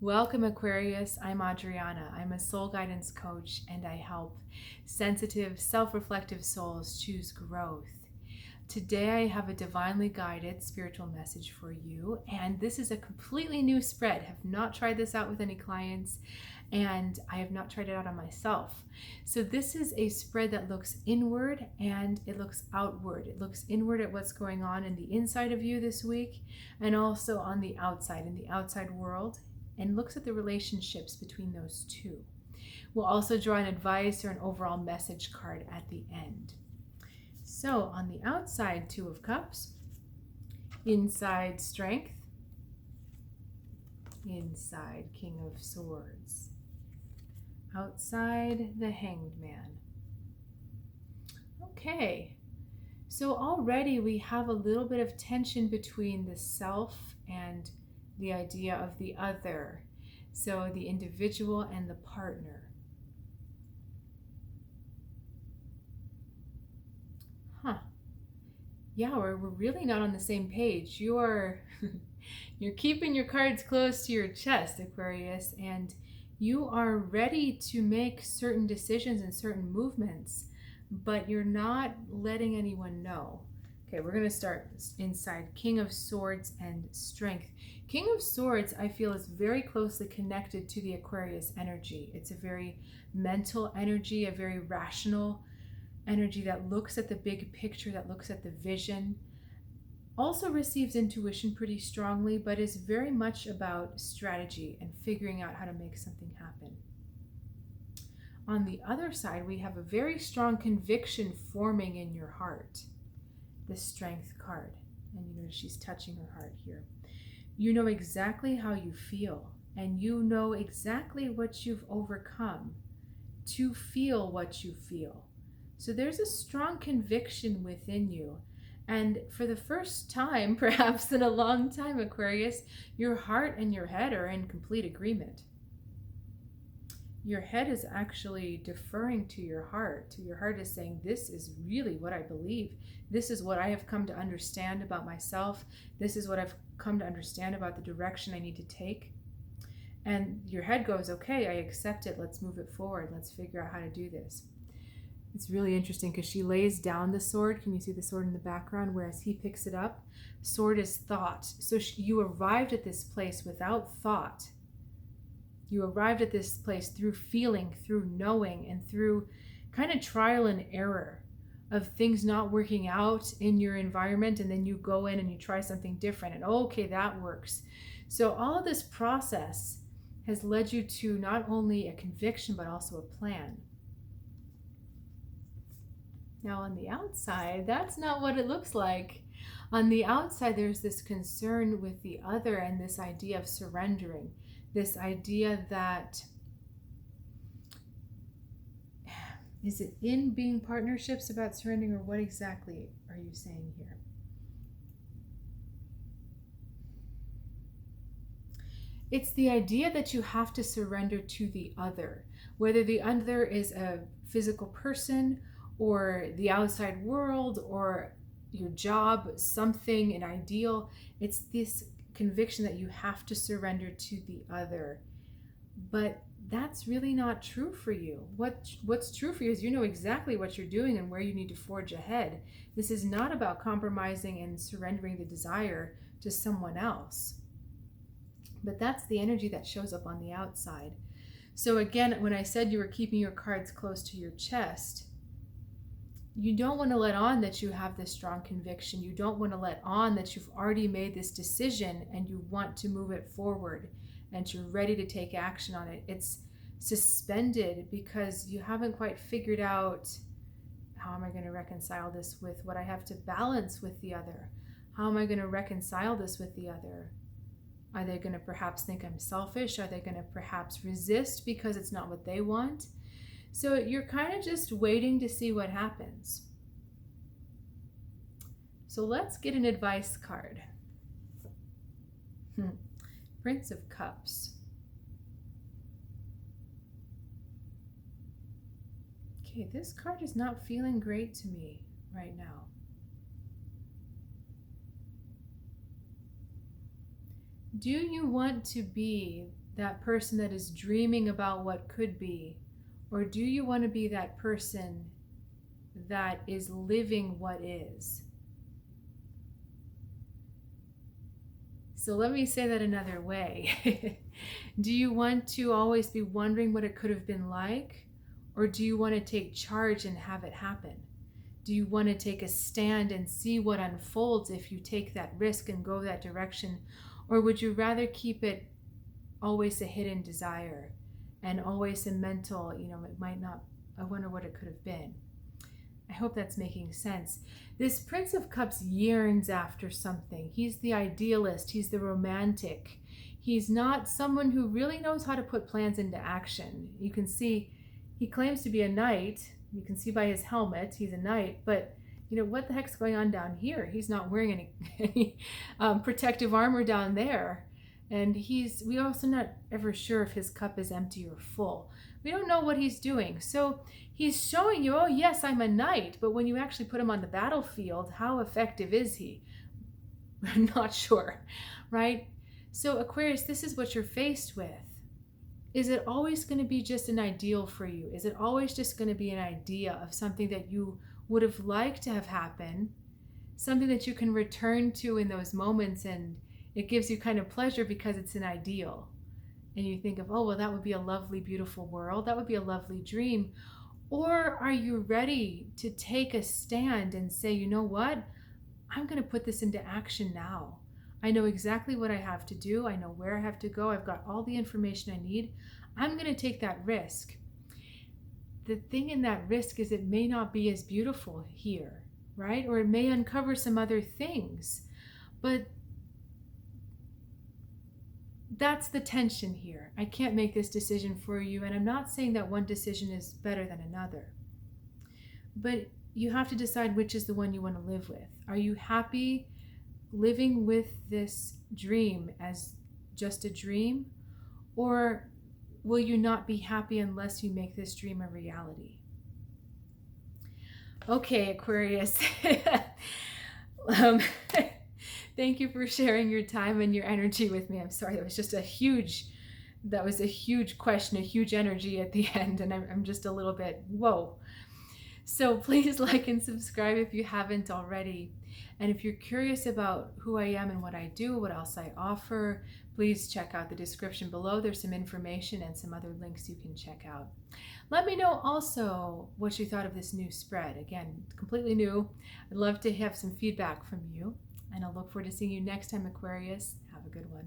Welcome, Aquarius. I'm Adriana. I'm a soul guidance coach and I help sensitive, self reflective souls choose growth. Today, I have a divinely guided spiritual message for you, and this is a completely new spread. I have not tried this out with any clients, and I have not tried it out on myself. So, this is a spread that looks inward and it looks outward. It looks inward at what's going on in the inside of you this week, and also on the outside, in the outside world, and looks at the relationships between those two. We'll also draw an advice or an overall message card at the end. So on the outside, Two of Cups, inside Strength, inside King of Swords, outside the Hanged Man. Okay, so already we have a little bit of tension between the self and the idea of the other, so the individual and the partner. Yeah, we're really not on the same page. You're keeping your cards close to your chest, Aquarius, and you are ready to make certain decisions and certain movements, but you're not letting anyone know. Okay, we're going to start inside King of Swords and Strength. King of Swords, I feel, is very closely connected to the Aquarius energy. It's a very mental energy, a very rational energy that looks at the big picture, that looks at the vision. Also receives intuition pretty strongly, but is very much about strategy and figuring out how to make something happen. On the other side, we have a very strong conviction forming in your heart. The Strength card, and you notice she's touching her heart here. You know exactly how you feel, and you know exactly what you've overcome to feel what you feel. So there's a strong conviction within you, and for the first time, perhaps in a long time, Aquarius, your heart and your head are in complete agreement. Your head is actually deferring to your heart. Your heart is saying, this is really what I believe. This is what I have come to understand about myself. This is what I've come to understand about the direction I need to take. And your head goes, okay, I accept it. Let's move it forward. Let's figure out how to do this. It's really interesting because she lays down the sword. Can you see the sword in the background? Whereas he picks it up. Sword is thought. So you arrived at this place without thought. You arrived at this place through feeling, through knowing, and through kind of trial and error of things not working out in your environment, and then you go in and you try something different, and okay, that works. So all of this process has led you to not only a conviction, but also a plan. Now on the outside, that's not what it looks like. On the outside, there's this concern with the other and this idea of surrendering. This idea that, is it in being partnerships about surrendering, or what exactly are you saying here? It's the idea that you have to surrender to the other, whether the other is a physical person or the outside world or your job, something, an ideal. It's this conviction that you have to surrender to the other. But that's really not true for you. What's true for you is you know exactly what you're doing and where you need to forge ahead. This is not about compromising and surrendering the desire to someone else. But that's the energy that shows up on the outside. So again, when I said you were keeping your cards close to your chest, you don't want to let on that you have this strong conviction. You don't want to let on that you've already made this decision and you want to move it forward and you're ready to take action on it. It's suspended because you haven't quite figured out, how am I going to reconcile this with what I have to balance with the other? How am I going to reconcile this with the other? Are they going to perhaps think I'm selfish? Are they going to perhaps resist because it's not what they want? So you're kind of just waiting to see what happens. So let's get an advice card. Prince of Cups. Okay, this card is not feeling great to me right now. Do you want to be that person that is dreaming about what could be? Or do you want to be that person that is living what is? So let me say that another way. Do you want to always be wondering what it could have been like? Or do you want to take charge and have it happen? Do you want to take a stand and see what unfolds if you take that risk and go that direction? Or would you rather keep it always a hidden desire and always a mental, it might not, I wonder what it could have been. I hope that's making sense. This Prince of Cups yearns after something. He's the idealist. He's the romantic. He's not someone who really knows how to put plans into action. You can see he claims to be a knight. You can see by his helmet, he's a knight. But, what the heck's going on down here? He's not wearing any protective armor down there. And we also not ever sure if his cup is empty or full. We don't know what he's doing. So he's showing you, oh yes, I'm a knight, but when you actually put him on the battlefield, how effective is he? I'm not sure, right? So Aquarius, this is what you're faced with. Is it always going to be just an ideal for you? Is it always just going to be an idea of something that you would have liked to have happen? Something that you can return to in those moments, and it gives you kind of pleasure because it's an ideal. And you think of, oh, well, that would be a lovely, beautiful world. That would be a lovely dream. Or are you ready to take a stand and say, you know what? I'm going to put this into action now. I know exactly what I have to do. I know where I have to go. I've got all the information I need. I'm going to take that risk. The thing in that risk is it may not be as beautiful here, right? Or it may uncover some other things. But that's the tension here. I can't make this decision for you, and I'm not saying that one decision is better than another. But you have to decide which is the one you want to live with. Are you happy living with this dream as just a dream? Or will you not be happy unless you make this dream a reality? Okay, Aquarius. Thank you for sharing your time and your energy with me. I'm sorry, that was a huge question, a huge energy at the end, and I'm just a little bit, whoa. So please like and subscribe if you haven't already. And if you're curious about who I am and what I do, what else I offer, please check out the description below. There's some information and some other links you can check out. Let me know also what you thought of this new spread. Again, completely new. I'd love to have some feedback from you. And I'll look forward to seeing you next time, Aquarius. Have a good one.